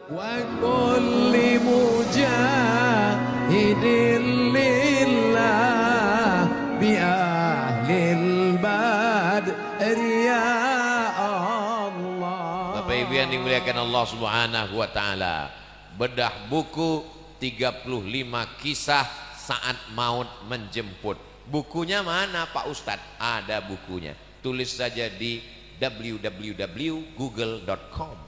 وكل مجاهد لله بأهل البدر يا الله. Bapak Ibu yang dimuliakan Allah Subhanahu wa taala, bedah buku 35 kisah saat maut menjemput. Bukunya mana Pak Ustadz? Ada bukunya. Tulis saja di www.google.com.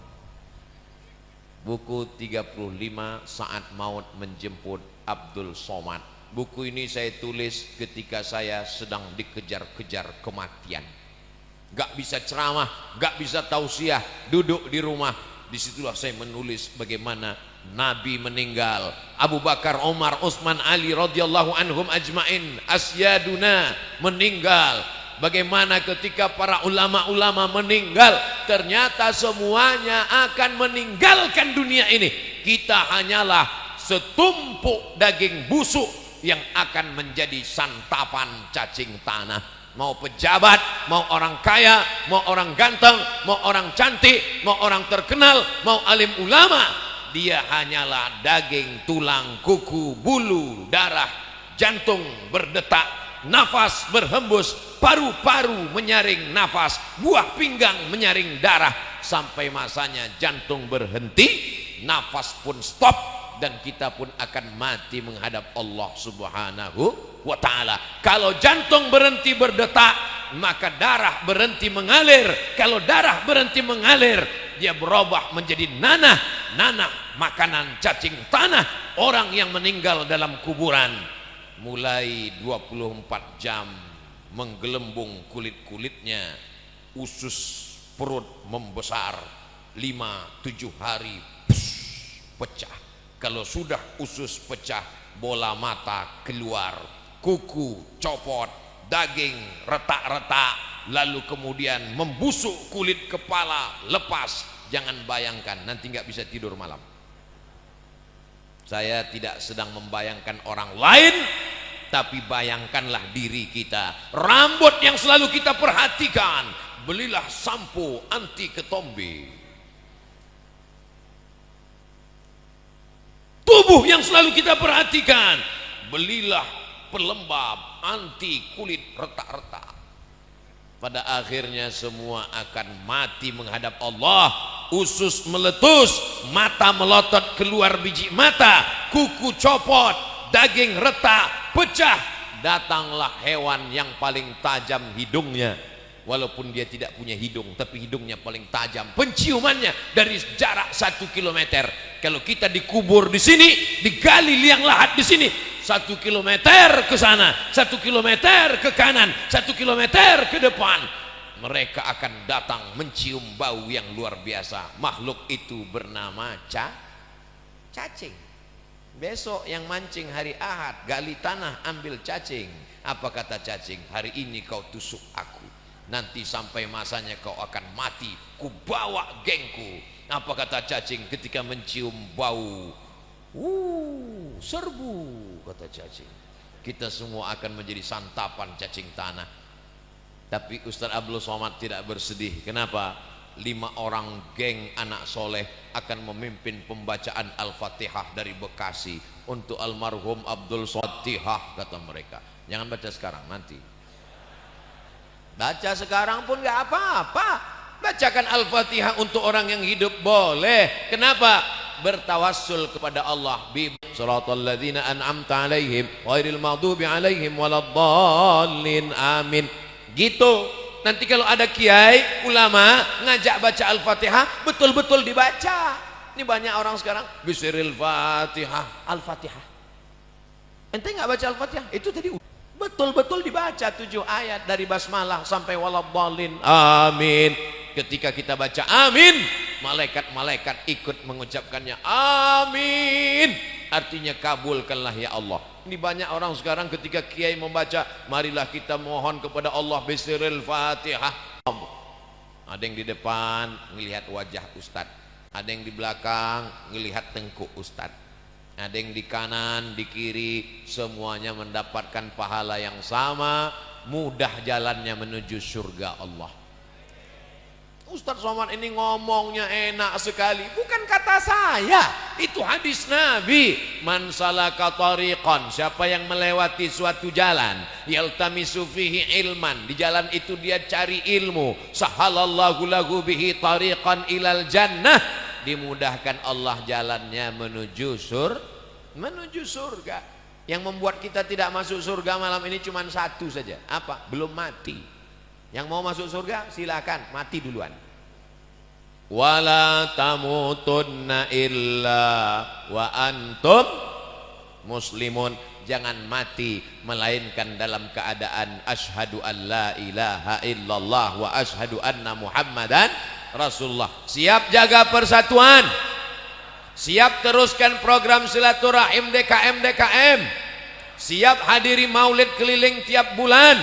Buku 35 saat maut menjemput Abdul Somad. Buku ini saya tulis ketika saya sedang dikejar-kejar kematian. Gak bisa ceramah, gak bisa tausiah, duduk di rumah. Disitulah saya menulis bagaimana Nabi meninggal, Abu Bakar, Umar, Utsman, Ali radhiyallahu anhum ajmain, asyaduna meninggal. Bagaimana ketika para ulama-ulama meninggal, ternyata semuanya akan meninggalkan dunia ini. Kita hanyalah setumpuk daging busuk yang akan menjadi santapan cacing tanah. Mau pejabat, mau orang kaya, mau orang ganteng, mau orang cantik, mau orang terkenal, mau alim ulama, dia hanyalah daging, tulang, kuku, bulu, darah, jantung berdetak, nafas berhembus, paru-paru menyaring nafas, buah pinggang menyaring darah, sampai masanya jantung berhenti, nafas pun stop, dan kita pun akan mati menghadap Allah Subhanahu wa ta'ala. Kalau jantung berhenti berdetak, maka darah berhenti mengalir. Kalau darah berhenti mengalir, dia berubah menjadi nanah. Nanah makanan cacing tanah orang yang meninggal dalam kuburan. Mulai 24 jam menggelembung kulit-kulitnya, usus perut membesar, 5-7 hari pecah. Kalau sudah usus pecah, bola mata keluar, kuku copot, daging retak-retak, lalu kemudian membusuk kulit kepala, lepas. Jangan bayangkan, nanti nggak bisa tidur malam. Saya tidak sedang membayangkan orang lain, tapi bayangkanlah diri kita. Rambut yang selalu kita perhatikan, belilah sampo anti ketombe. Tubuh yang selalu kita perhatikan, belilah pelembab anti kulit retak-retak. Pada akhirnya semua akan mati menghadap Allah. Usus meletus, mata melotot keluar biji mata, kuku copot, daging retak, pecah. Datanglah hewan yang paling tajam hidungnya. Walaupun dia tidak punya hidung, tapi hidungnya paling tajam. Penciumannya dari jarak 1 kilometer. Kalau kita dikubur di sini, digali liang lahat di sini, 1 kilometer ke sana, 1 kilometer ke kanan, 1 kilometer ke depan, mereka akan datang mencium bau yang luar biasa. Makhluk itu bernama cacing. Besok yang mancing hari Ahad, gali tanah ambil cacing. Apa kata cacing? Hari ini kau tusuk aku, nanti sampai masanya kau akan mati, ku bawa gengku. Apa kata cacing ketika mencium bau? Serbu, kata cacing. Kita semua akan menjadi santapan cacing tanah. Tapi Ustaz Abdul Somad tidak bersedih. Kenapa? 5 orang geng anak soleh akan memimpin pembacaan Al-Fatihah dari Bekasi untuk almarhum Abdul Somad, kata mereka. Jangan baca sekarang, nanti. Baca sekarang pun gak apa-apa. Bacakan Al-Fatihah untuk orang yang hidup boleh. Kenapa? Bertawassul kepada Allah. Bi siratal ladzina an'amta alaihim ghairil maghdubi alaihim waladdallin. Amin. Gitu. Nanti kalau ada kiai, ulama ngajak baca Al-Fatihah, betul-betul dibaca. Ini banyak orang sekarang bisiril Fatihah, Al-Fatihah. Ente nggak baca Al-Fatihah? Itu tadi betul-betul dibaca 7 ayat dari basmalah sampai waladdallin. Amin. Ketika kita baca amin, malaikat-malaikat ikut mengucapkannya amin. Artinya kabulkanlah ya Allah. Ini banyak orang sekarang ketika kiai membaca, marilah kita mohon kepada Allah bisiril Fatihah. Ada yang di depan melihat wajah Ustadz, ada yang di belakang melihat tengkuk Ustadz, ada yang di kanan, di kiri, semuanya mendapatkan pahala yang sama, mudah jalannya menuju surga Allah. Ustadz Somad ini ngomongnya enak sekali. Bukan kata saya, itu hadis Nabi. Man salaka tariqan, siapa yang melewati suatu jalan, yaltamisu fihi ilman, di jalan itu dia cari ilmu, sahalallahu lahu bihi tariqan ilal jannah, dimudahkan Allah jalannya menuju surga. Yang membuat kita tidak masuk surga malam ini cuma satu saja. Apa? Belum mati. Yang mau masuk surga silakan mati duluan. Wala tamutunna illa wa antum muslimun. Jangan mati melainkan dalam keadaan asyhadu an la ilaha illallah wa asyhadu anna muhammadan rasulullah. Siap jaga persatuan, siap teruskan program silaturahim DKM, siap hadiri maulid keliling tiap bulan.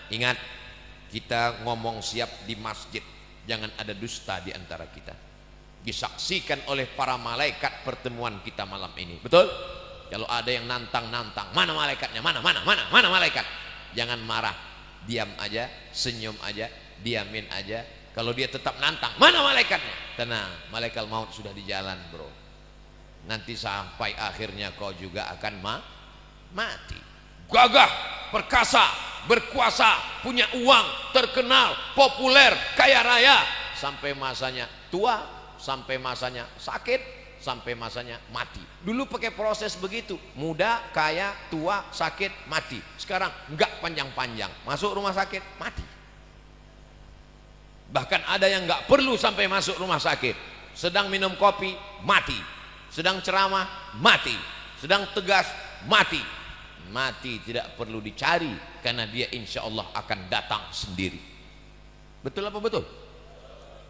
Ingat, kita ngomong siap di masjid, jangan ada dusta di antara kita. Disaksikan oleh para malaikat pertemuan kita malam ini. Betul? Kalau ada yang nantang, mana malaikatnya? Mana malaikat? Jangan marah, diam aja, senyum aja, diamin aja. Kalau dia tetap nantang, mana malaikatnya? Tenang, malaikat maut sudah di jalan, bro. Nanti sampai akhirnya kau juga akan mati. Gagah, perkasa, berkuasa, punya uang, terkenal, populer, kaya raya, sampai masanya tua, sampai masanya sakit, sampai masanya mati. Dulu pakai proses begitu, muda, kaya, tua, sakit, mati. Sekarang enggak panjang-panjang, masuk rumah sakit, mati. Bahkan ada yang enggak perlu sampai masuk rumah sakit, sedang minum kopi, mati, sedang ceramah, mati, sedang tegas, mati. Mati tidak perlu dicari, karena dia insya Allah akan datang sendiri. Betul apa betul?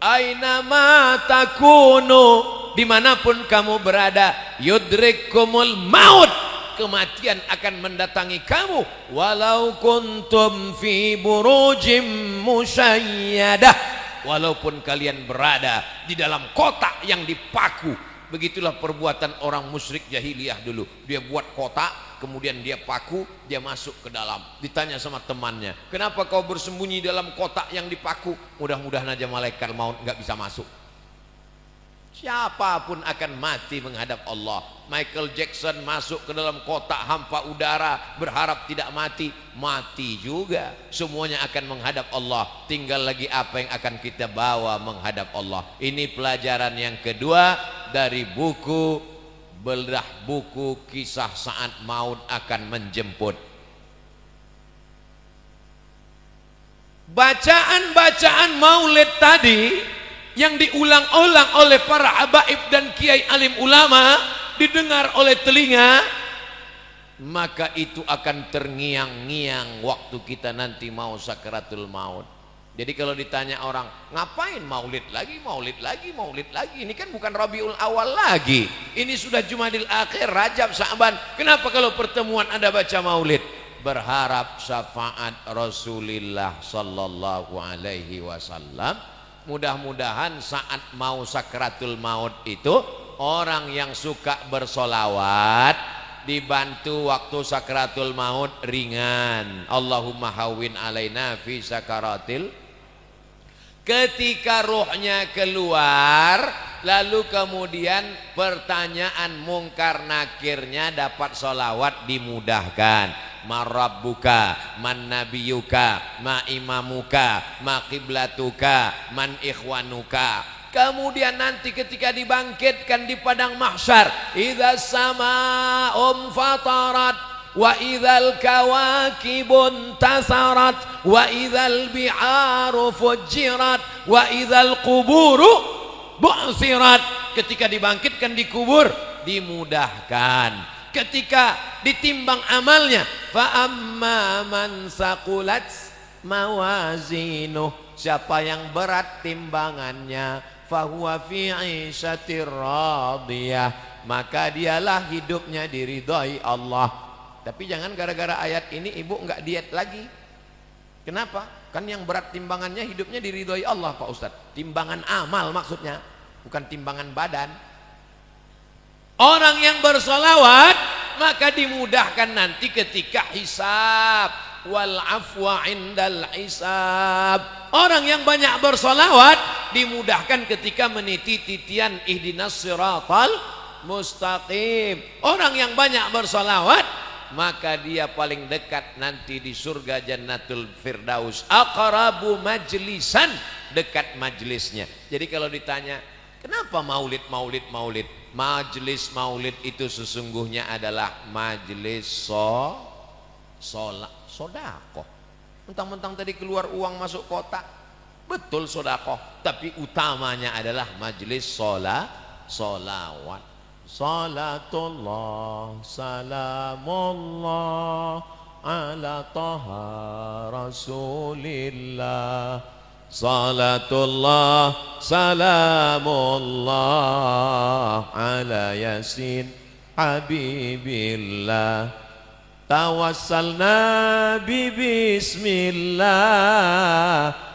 Ainama takunu, dimanapun kamu berada, yudrikumul maut, kematian akan mendatangi kamu. Walau kuntum fi burujim musayyadah, walaupun kalian berada di dalam kotak yang dipaku. Begitulah perbuatan orang musyrik jahiliyah dulu. Dia buat kotak, kemudian dia paku, dia masuk ke dalam. Ditanya sama temannya, kenapa kau bersembunyi dalam kotak yang dipaku? Mudah-mudahan aja malaikat maut nggak bisa masuk. Siapapun akan mati menghadap Allah. Michael Jackson masuk ke dalam kotak hampa udara, berharap tidak mati, mati juga. Semuanya akan menghadap Allah. Tinggal lagi apa yang akan kita bawa menghadap Allah. Ini pelajaran yang kedua dari buku bedah buku kisah saat maut akan menjemput. Bacaan-bacaan maulid tadi yang diulang-ulang oleh para habaib dan kiai alim ulama, didengar oleh telinga, maka itu akan terngiang-ngiang waktu kita nanti mau sakaratul maut. Jadi kalau ditanya orang, ngapain maulid lagi, ini kan bukan Rabiul Awal lagi, ini sudah Jumadil Akhir, Rajab, Sa'ban. Kenapa kalau pertemuan Anda baca maulid? Berharap syafaat Rasulullah sallallahu alaihi wasallam. Mudah-mudahan saat mau sakratul maut itu, orang yang suka bersolawat dibantu waktu sakratul maut ringan. Allahumma hawwin alaina fi sakaratil. Ketika ruhnya keluar, lalu kemudian pertanyaan mungkar nakirnya dapat solawat dimudahkan. Marabbuka, man nabiyuka, ma imamuka, ma qiblatuka, man ikhwanuka. Kemudian nanti ketika dibangkitkan di padang mahsyar, idza samaa'um fatarat wa idzal kawakibun tasarat wa idzal bi'aru fujirat wa idzal quburu bu'sirat. Ketika dibangkitkan di kubur dimudahkan. Ketika ditimbang amalnya, fa amma man saqulat mawazinuh, siapa yang berat timbangannya, fahuwa fi 'ishatir radiyah, maka dialah hidupnya diridhai Allah. Tapi jangan gara-gara ayat ini ibu enggak diet lagi. Kenapa? Kan yang berat timbangannya hidupnya diridhai Allah, Pak Ustadz. Timbangan amal maksudnya, bukan timbangan badan. Orang yang bersolawat maka dimudahkan nanti ketika hisab. wal afwa indal hisab. Orang yang banyak bersolawat dimudahkan ketika meniti titian ihdinas siratal mustaqim. Orang yang banyak bersolawat maka dia paling dekat nanti di surga Jannatul Firdaus, aqrabu majlisan, dekat majlisnya. Jadi kalau ditanya kenapa maulid, majelis maulid itu sesungguhnya adalah majelis sodakoh. Mentang-mentang tadi keluar uang masuk kotak, betul sodakoh, tapi utamanya adalah majelis solawat. Salatullah salamullah ala taha rasulillah. Salatullah salamullah ala yasin habibillah. Tawassalna bismillah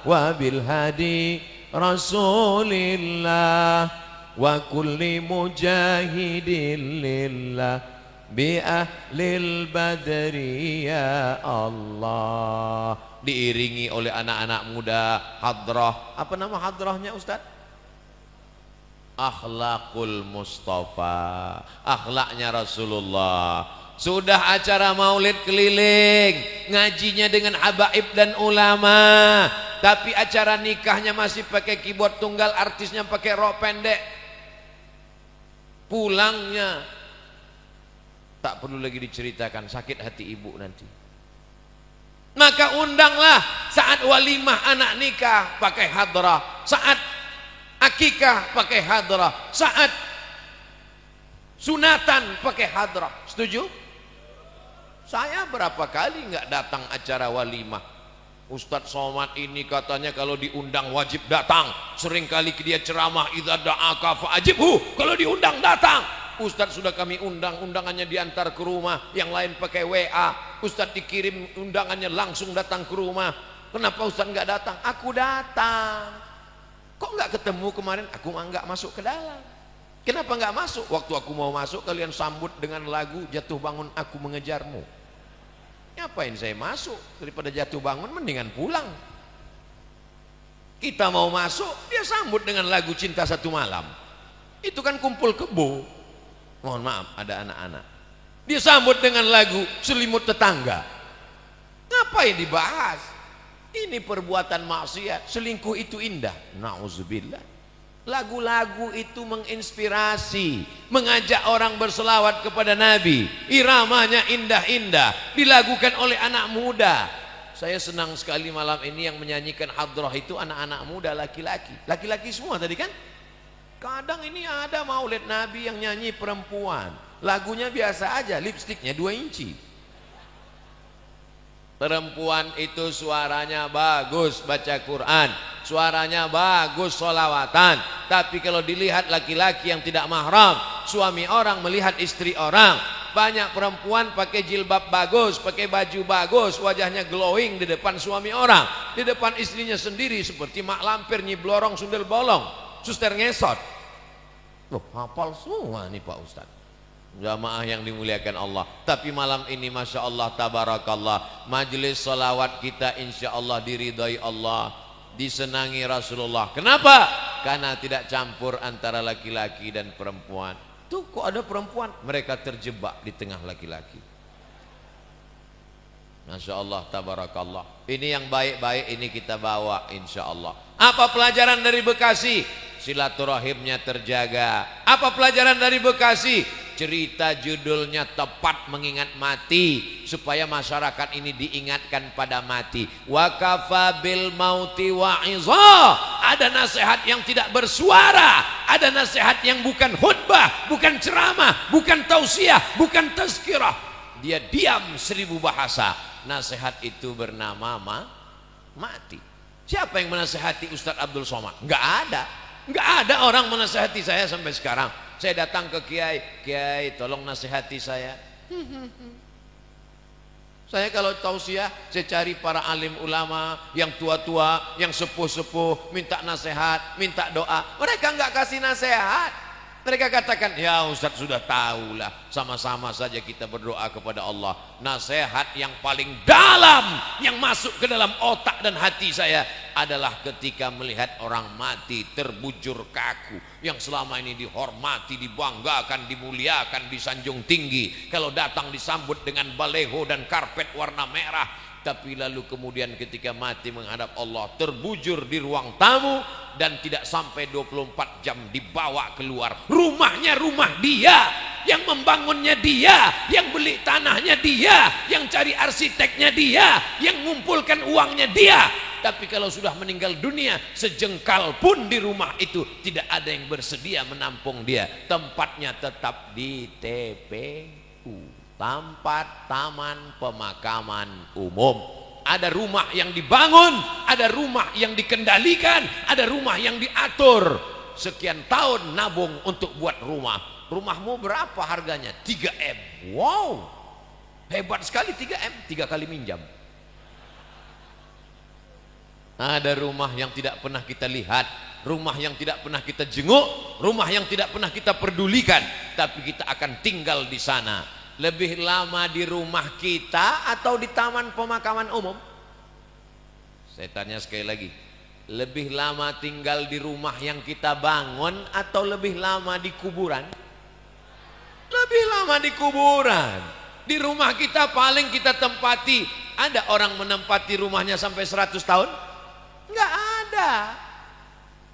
wa bil hadi rasulillah wa kulli mujahidin lillah bi ahlil badri ya Allah. Diiringi oleh anak-anak muda hadrah. Apa nama hadrahnya Ustaz? Akhlakul Mustafa, akhlaknya Rasulullah. Sudah acara maulid keliling, ngajinya dengan habaib dan ulama, tapi acara nikahnya masih pakai keyboard tunggal, artisnya pakai rok pendek. Pulangnya tak perlu lagi diceritakan, sakit hati ibu nanti. Maka undanglah saat walimah anak nikah pakai hadrah, saat akikah pakai hadrah, saat sunatan pakai hadrah. Setuju? Saya berapa kali nggak datang acara walimah. Ustadz Somad ini katanya kalau diundang wajib datang. Sering kali dia ceramah, idza da'aka fa'ajibhu, kalau diundang datang. Ustadz sudah kami undang, undangannya diantar ke rumah, yang lain pakai WA. Ustadz dikirim undangannya langsung datang ke rumah. Kenapa Ustadz nggak datang? Aku datang. Kok nggak ketemu kemarin? Aku nggak masuk ke dalam. Kenapa nggak masuk? Waktu aku mau masuk kalian sambut dengan lagu Jatuh Bangun Aku Mengejarmu. Ngapain saya masuk? Daripada jatuh bangun mendingan pulang. Kita mau masuk, dia sambut dengan lagu Cinta Satu Malam. Itu kan kumpul kebo. Mohon maaf, ada anak-anak. Dia sambut dengan lagu Selimut Tetangga. Ngapain dibahas? Ini perbuatan maksiat. Selingkuh itu indah. Nauzubillah. Lagu-lagu itu menginspirasi, mengajak orang berselawat kepada Nabi. Iramanya indah-indah, dilakukan oleh anak muda. Saya senang sekali malam ini yang menyanyikan hadrah itu anak-anak muda, laki-laki. Laki-laki semua tadi kan? Kadang ini ada maulid Nabi yang nyanyi perempuan, lagunya biasa aja, lipstiknya 2 inci. Perempuan itu suaranya bagus baca Quran, suaranya bagus solawatan. Tapi kalau dilihat laki-laki yang tidak mahram, suami orang melihat istri orang. Banyak perempuan pakai jilbab bagus, pakai baju bagus, wajahnya glowing di depan suami orang, di depan istrinya sendiri seperti mak lampir, nyi blorong, sundel bolong, suster ngesot. Loh, hafal semua nih Pak Ustadz. Jamaah yang dimuliakan Allah. Tapi malam ini Masya Allah tabarakallah, majelis salawat kita insya Allah diridhai Allah, disenangi Rasulullah. Kenapa? Karena tidak campur antara laki-laki dan perempuan. Tuh kok ada perempuan, mereka terjebak di tengah laki-laki. Masya Allah tabarakallah. Ini yang baik-baik ini kita bawa insya Allah. Apa pelajaran dari Bekasi? Silaturahimnya terjaga. Apa pelajaran dari Bekasi? Cerita judulnya tepat mengingat mati, supaya masyarakat ini diingatkan pada mati. Wa kafa bil mauti wa'iza. Ada nasihat yang tidak bersuara, ada nasihat yang bukan khutbah, bukan ceramah, bukan tausiah, bukan tazkirah. Dia diam 1000 bahasa. Nasihat itu bernama mati. Siapa yang menasihati Ustadz Abdul Somad? Enggak ada. Enggak ada orang menasihati saya sampai sekarang. Saya datang ke Kiai, Kiai tolong nasihati saya. Saya kalau tausiah, saya cari para alim ulama yang tua-tua, yang sepuh-sepuh, minta nasihat, minta doa. Mereka enggak kasih nasihat. Mereka katakan, ya Ustaz sudah tahulah, sama-sama saja kita berdoa kepada Allah. Nasihat yang paling dalam yang masuk ke dalam otak dan hati saya adalah ketika melihat orang mati terbujur kaku, yang selama ini dihormati, dibanggakan, dimuliakan, disanjung tinggi. Kalau datang disambut dengan baleho dan karpet warna merah, tapi lalu kemudian ketika mati menghadap Allah terbujur di ruang tamu dan tidak sampai 24 jam dibawa keluar. Rumahnya rumah dia, yang membangunnya dia, yang beli tanahnya dia, yang cari arsiteknya dia, yang mengumpulkan uangnya dia. Tapi kalau sudah meninggal dunia, sejengkal pun di rumah itu tidak ada yang bersedia menampung dia. Tempatnya tetap di TPU, tempat taman pemakaman umum. Ada rumah yang dibangun, ada rumah yang dikendalikan, ada rumah yang diatur. Sekian tahun nabung untuk buat rumah. Rumahmu berapa harganya? 3M. Wow, hebat sekali. 3M, 3 kali minjam. Ada rumah yang tidak pernah kita lihat, rumah yang tidak pernah kita jenguk, rumah yang tidak pernah kita pedulikan, tapi kita akan tinggal di sana. Lebih lama di rumah kita atau di taman pemakaman umum? Saya tanya sekali lagi, lebih lama tinggal di rumah yang kita bangun atau lebih lama di kuburan? Lebih lama di kuburan. Di rumah kita paling kita tempati, ada orang menempati rumahnya sampai 100 tahun? Enggak ada.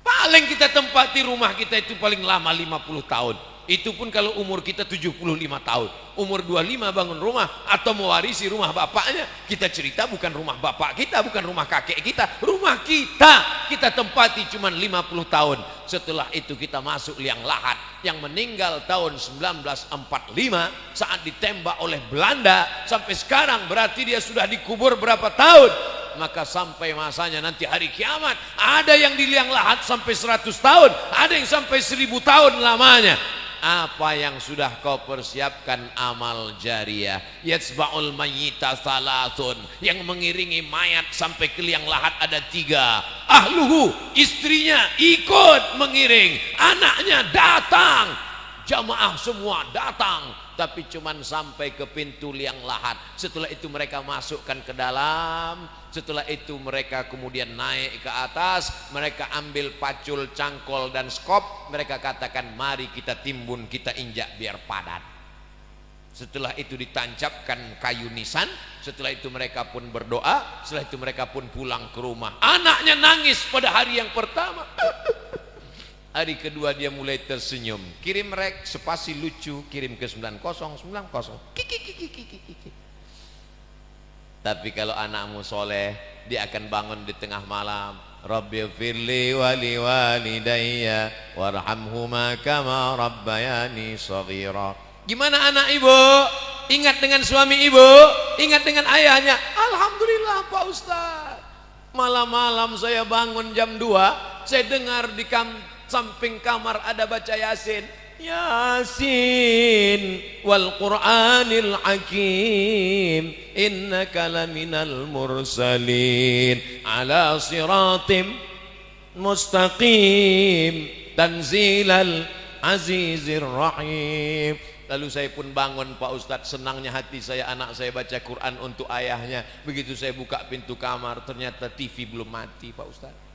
Paling kita tempati rumah kita itu paling lama 50 tahun. Itu pun kalau umur kita 75 tahun. Umur 25 bangun rumah atau mewarisi rumah bapaknya. Kita cerita bukan rumah bapak kita, bukan rumah kakek kita, rumah kita tempati cuma 50 tahun. Setelah itu kita masuk liang lahat. Yang meninggal tahun 1945 saat ditembak oleh Belanda, sampai sekarang berarti dia sudah dikubur berapa tahun? Maka sampai masanya nanti hari kiamat, ada yang di liang lahat sampai 100 tahun, ada yang sampai 1000 tahun lamanya. Apa yang sudah kau persiapkan? Amal jariah. Yatsba'ul mayyita salasun, yang mengiringi mayat sampai ke liang lahat ada 3. Ahluhu, istrinya ikut mengiring, anaknya datang, jamaah semua datang, tapi cuman sampai ke pintu liang lahat. Setelah itu mereka masukkan ke dalam. Setelah itu mereka kemudian naik ke atas, mereka ambil pacul, cangkol dan skop, mereka katakan mari kita timbun, kita injak biar padat. Setelah itu ditancapkan kayu nisan. Setelah itu mereka pun berdoa. Setelah itu mereka pun pulang ke rumah. Anaknya nangis pada hari yang pertama. Hari kedua dia mulai tersenyum. Kirim rek spasi lucu, kirim ke 9090. Kiki kiki kiki kiki. Tapi kalau anakmu soleh, dia akan bangun di tengah malam. Rabbi firli wali walidayya warhamhuma kama rabbayani shaghira. Gimana anak ibu? Ingat dengan suami ibu? Ingat dengan ayahnya? Alhamdulillah Pak Ustaz. Malam-malam saya bangun jam 2, saya dengar di samping kamar ada baca Yasin. Yasin wal Qur'anil Hakim innaka laminal mursalin ala siratim mustaqim tanzilal azizir rahim. Lalu saya pun bangun Pak Ustadz, senangnya hati saya, anak saya baca Quran untuk ayahnya. Begitu saya buka pintu kamar, ternyata TV belum mati Pak Ustadz.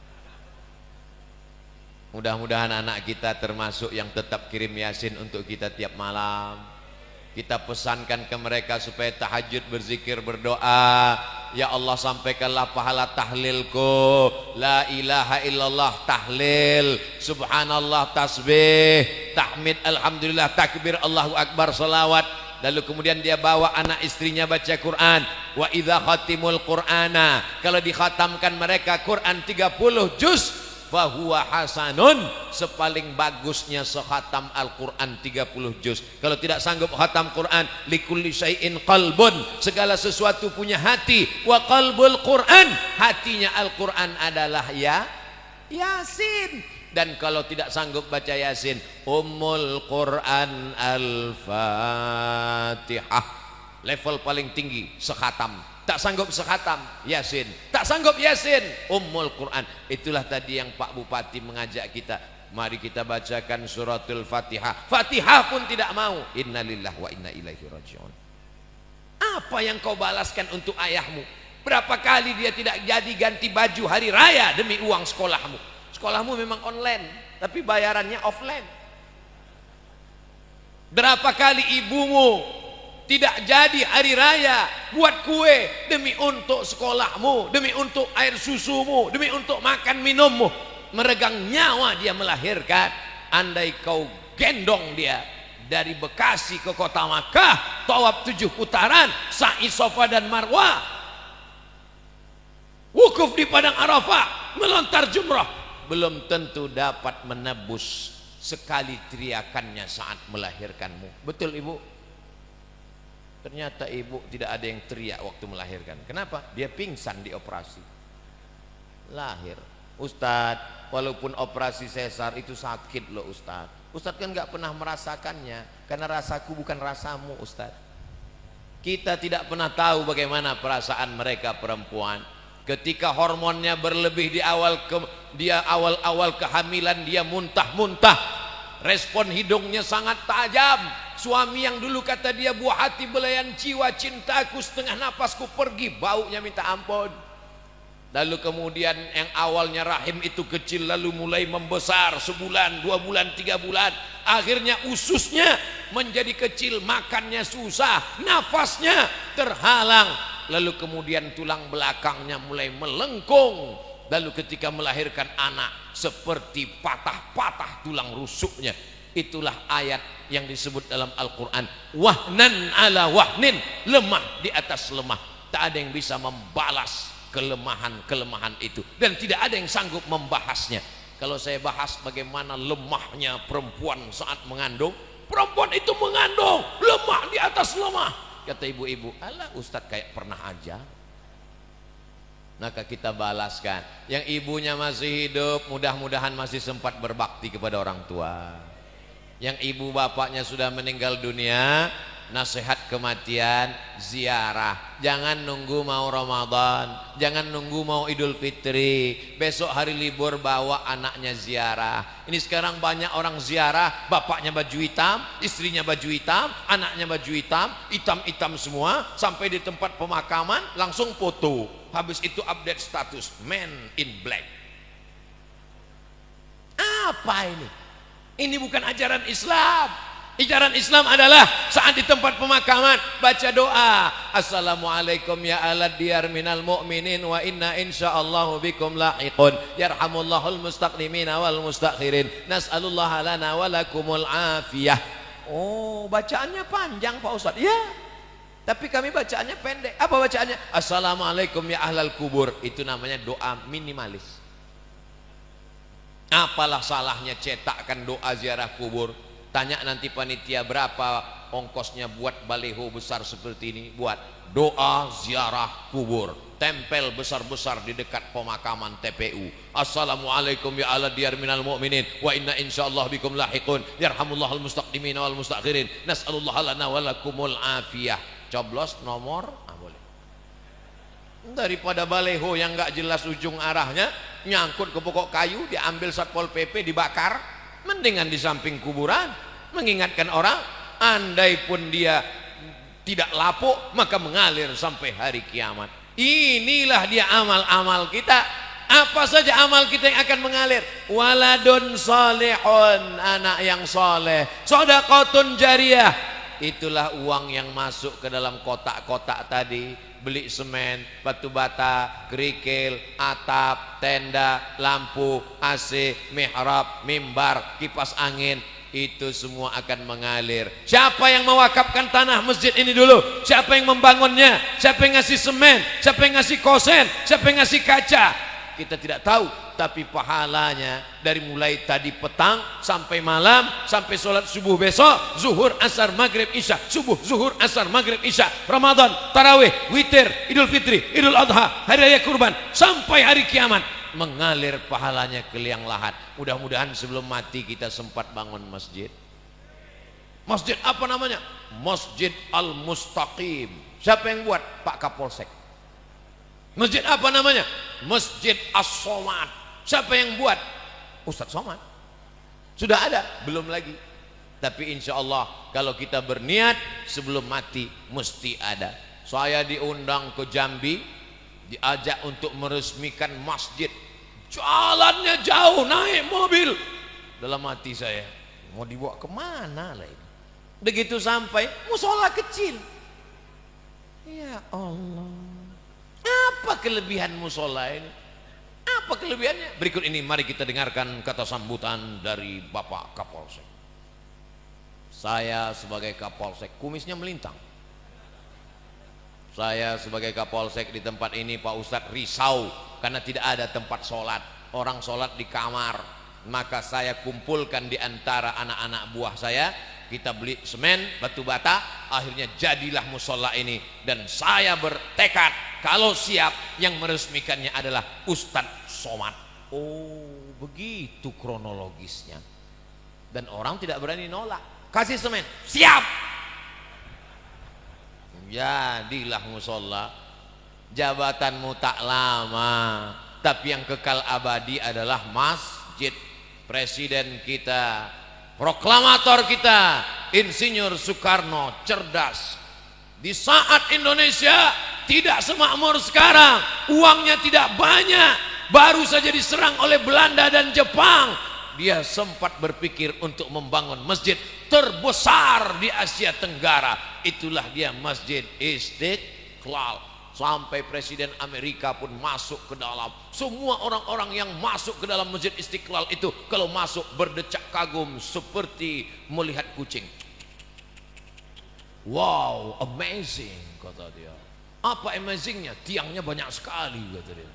Mudah-mudahan anak kita termasuk yang tetap kirim Yasin untuk kita tiap malam. Kita pesankan ke mereka supaya tahajud, berzikir, berdoa. Ya Allah, sampaikanlah pahala tahlilku. La ilaha illallah tahlil, subhanallah tasbih, tahmid, alhamdulillah, takbir, Allahu akbar, salawat. Lalu kemudian dia bawa anak istrinya baca Quran. Wa idza khatimul Qur'ana, kalau dikhatamkan mereka Quran 30 juz, fahuwa hasanun, sepaling bagusnya sekhatam Al-Quran 30 juz. Kalau tidak sanggup khatam Quran, likulli syai'in qalbun, segala sesuatu punya hati. Wa qalbul Quran, hatinya Al-Quran adalah Yasin. Dan kalau tidak sanggup baca Yasin, Ummul Quran Al-Fatihah, level paling tinggi sekhatam. Tak sanggup sekhatam Yasin, tak sanggup Yasin, Ummul Quran. Itulah tadi yang Pak Bupati mengajak kita, Mari kita bacakan suratul Fatihah. Fatihah pun tidak mau. Innalillahi wa inna ilaihi raji'un. Apa yang kau balaskan untuk ayahmu? Berapa kali dia tidak jadi ganti baju hari raya demi uang sekolahmu? Sekolahmu memang online, tapi bayarannya offline. Berapa kali ibumu tidak jadi hari raya buat kue demi untuk sekolahmu, demi untuk air susumu, demi untuk makan minummu. Meregang nyawa dia melahirkan. Andai kau gendong dia dari Bekasi ke kota Makkah, tawaf 7 putaran, sa'i Safa dan Marwah, wukuf di padang Arafah, melontar jumrah, belum tentu dapat menebus sekali teriakannya saat melahirkanmu. Betul ibu? Ternyata ibu tidak ada yang teriak waktu melahirkan. Kenapa? Dia pingsan di operasi. Lahir. Ustadz, walaupun operasi sesar itu sakit loh Ustadz. Ustadz kan nggak pernah merasakannya, karena rasaku bukan rasamu Ustadz. Kita tidak pernah tahu bagaimana perasaan mereka perempuan. Ketika hormonnya berlebih di awal kehamilan, dia muntah-muntah. Respon hidungnya sangat tajam. Suami yang dulu kata dia buah hati belayan jiwa, cintaku setengah napasku pergi, baunya minta ampun. Lalu kemudian yang awalnya rahim itu kecil lalu mulai membesar, sebulan, 2 bulan, 3 bulan. Akhirnya ususnya menjadi kecil, makannya susah, nafasnya terhalang. Lalu kemudian tulang belakangnya mulai melengkung. Lalu ketika melahirkan anak seperti patah-patah tulang rusuknya. Itulah ayat yang disebut dalam Al-Quran, wahnan ala wahnin, lemah di atas lemah. Tak ada yang bisa membalas kelemahan-kelemahan itu, dan tidak ada yang sanggup membahasnya. Kalau saya bahas bagaimana lemahnya perempuan saat mengandung, perempuan itu mengandung lemah di atas lemah. Kata ibu-ibu, alah Ustadz kayak pernah aja. Maka kita balaskan. Yang ibunya masih hidup, mudah-mudahan masih sempat berbakti kepada orang tua. Yang ibu bapaknya sudah meninggal dunia, nasihat kematian, ziarah. Jangan nunggu mau Ramadan, jangan nunggu mau Idul Fitri, besok hari libur bawa anaknya ziarah. Ini sekarang banyak orang ziarah, bapaknya baju hitam, istrinya baju hitam, anaknya baju hitam, hitam-hitam semua. Sampai di tempat pemakaman langsung foto, habis itu update status man in black. Apa ini? Ini bukan ajaran Islam. Ajaran Islam adalah saat di tempat pemakaman baca doa, assalamualaikum ya alad diyar minal mu'minin wa inna insyaallahu bikum lahiqun yarhamullahul mustaqdimina wal mustakhirin nas'alullaha lana wa lakumul afiyah. Oh, bacaannya panjang Pak Ustadz. Ya, tapi kami bacaannya pendek. Apa bacaannya? Assalamualaikum ya ahlal kubur. Itu namanya doa minimalis. Apalah salahnya cetakkan doa ziarah kubur? Tanya nanti panitia berapa ongkosnya buat baleho besar seperti ini, buat doa ziarah kubur, tempel besar-besar di dekat pemakaman TPU. Assalamualaikum ya ala diyar minal mu'minin wa inna insyaallah bikum lahiqun yarhamullahul mustaqdimin wal mustakhirin nas'alullah lana walakumul afiyah. Coblos nomor, boleh. Daripada baleho yang nggak jelas ujung arahnya, nyangkut ke pokok kayu, diambil Satpol PP, dibakar. Mendingan di samping kuburan, mengingatkan orang. Andai pun dia tidak lapuk, maka mengalir sampai hari kiamat. Inilah dia amal-amal kita. Apa saja amal kita yang akan mengalir? Waladun salihun, anak yang soleh, shadaqatun jariyah. Itulah uang yang masuk ke dalam kotak-kotak tadi. Beli semen, batu bata, kerikil, atap, tenda, lampu, AC, mihrab, mimbar, kipas angin, itu semua akan mengalir. Siapa yang mewakafkan tanah masjid ini dulu? Siapa yang membangunnya? Siapa yang ngasih semen? Siapa yang ngasih kosen? Siapa yang ngasih kaca? Kita tidak tahu, tapi pahalanya dari mulai tadi petang sampai malam, sampai sholat subuh besok, zuhur, asar, maghrib, isya, subuh, zuhur, asar, maghrib, isya, Ramadan, tarawih, witir, Idul Fitri, Idul Adha, hari raya kurban, sampai hari kiamat, mengalir pahalanya ke liang lahat. Mudah-mudahan sebelum mati kita sempat bangun masjid. Masjid apa namanya? Masjid Al-Mustaqim. Siapa yang buat? Pak Kapolsek. Masjid apa namanya? Masjid As-Somad. Siapa yang buat? Ustadz Somad. Sudah ada? Belum lagi. Tapi insya Allah kalau kita berniat sebelum mati mesti ada. Saya diundang ke Jambi, diajak untuk meresmikan masjid. Jalannya jauh, naik mobil. Dalam hati saya, mau dibawa kemana lah ini? Begitu sampai, musola kecil. Ya Allah, apa kelebihan musola ini? Apa kelebihannya? Berikut ini mari kita dengarkan kata sambutan dari Bapak Kapolsek. Saya sebagai Kapolsek, kumisnya melintang. Saya sebagai Kapolsek di tempat ini Pak Ustadz risau karena tidak ada tempat sholat. Orang sholat di kamar. Maka saya kumpulkan di antara anak-anak buah saya. Kita beli semen, batu bata, akhirnya jadilah musola ini. Dan saya bertekad kalau siap yang meresmikannya adalah Ustadz Somad. Oh, begitu kronologisnya. Dan orang tidak berani nolak. Kasih semen, siap. Jadilah musola. Jabatanmu tak lama, tapi yang kekal abadi adalah masjid. Presiden kita, proklamator kita, Insinyur Soekarno cerdas. Di saat Indonesia tidak semakmur sekarang, uangnya tidak banyak, baru saja diserang oleh Belanda dan Jepang, dia sempat berpikir untuk membangun masjid terbesar di Asia Tenggara. Itulah dia Masjid Istiqlal. Sampai Presiden Amerika pun masuk ke dalam. Semua orang-orang yang masuk ke dalam Masjid Istiqlal itu kalau masuk berdecak kagum seperti melihat kucing. Wow, amazing, kata dia. Apa amazingnya? Tiangnya banyak sekali, kata dia.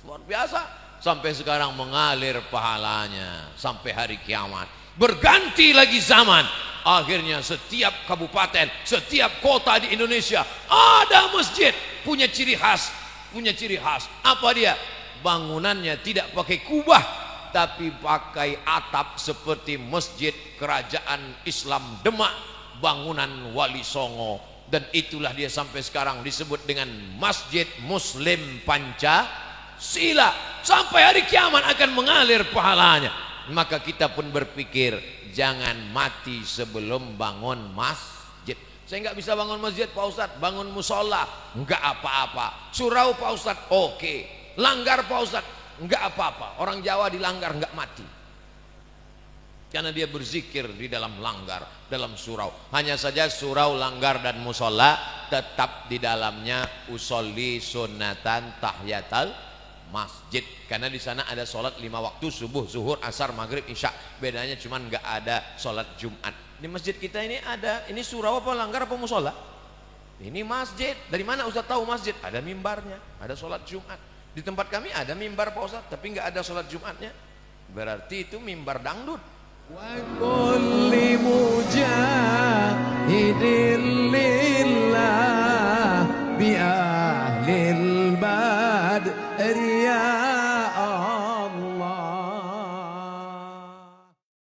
Luar biasa. Sampai sekarang mengalir pahalanya sampai hari kiamat. Berganti lagi zaman, akhirnya setiap kabupaten, setiap kota di Indonesia ada masjid, punya ciri khas. Apa dia? Bangunannya tidak pakai kubah, tapi pakai atap seperti masjid kerajaan Islam Demak, bangunan Wali Songo. Dan itulah dia sampai sekarang disebut dengan Masjid Muslim Pancasila. Sampai hari kiamat akan mengalir pahalanya. Maka kita pun berpikir, jangan mati sebelum bangun masjid. Saya nggak bisa bangun masjid Pak Ustadz, bangun musola nggak apa-apa. Surau Pak Ustadz, oke. Langgar Pak Ustadz, nggak apa-apa. Orang Jawa dilanggar nggak mati, karena dia berzikir di dalam langgar, dalam surau. Hanya saja surau, langgar dan musola tetap di dalamnya usolli sunnatan tahiyatal masjid, karena di sana ada sholat 5 waktu, subuh, zuhur, asar, maghrib, isya. Bedanya cuman nggak ada sholat Jumat. Di masjid kita ini ada, ini surau apa langgar apa musola? Ini masjid. Dari mana Ustaz tahu masjid? Ada mimbarnya, ada sholat Jumat. Di tempat kami ada mimbar Pak Ustaz, tapi nggak ada sholat Jumatnya. Berarti itu mimbar dangdut. وكل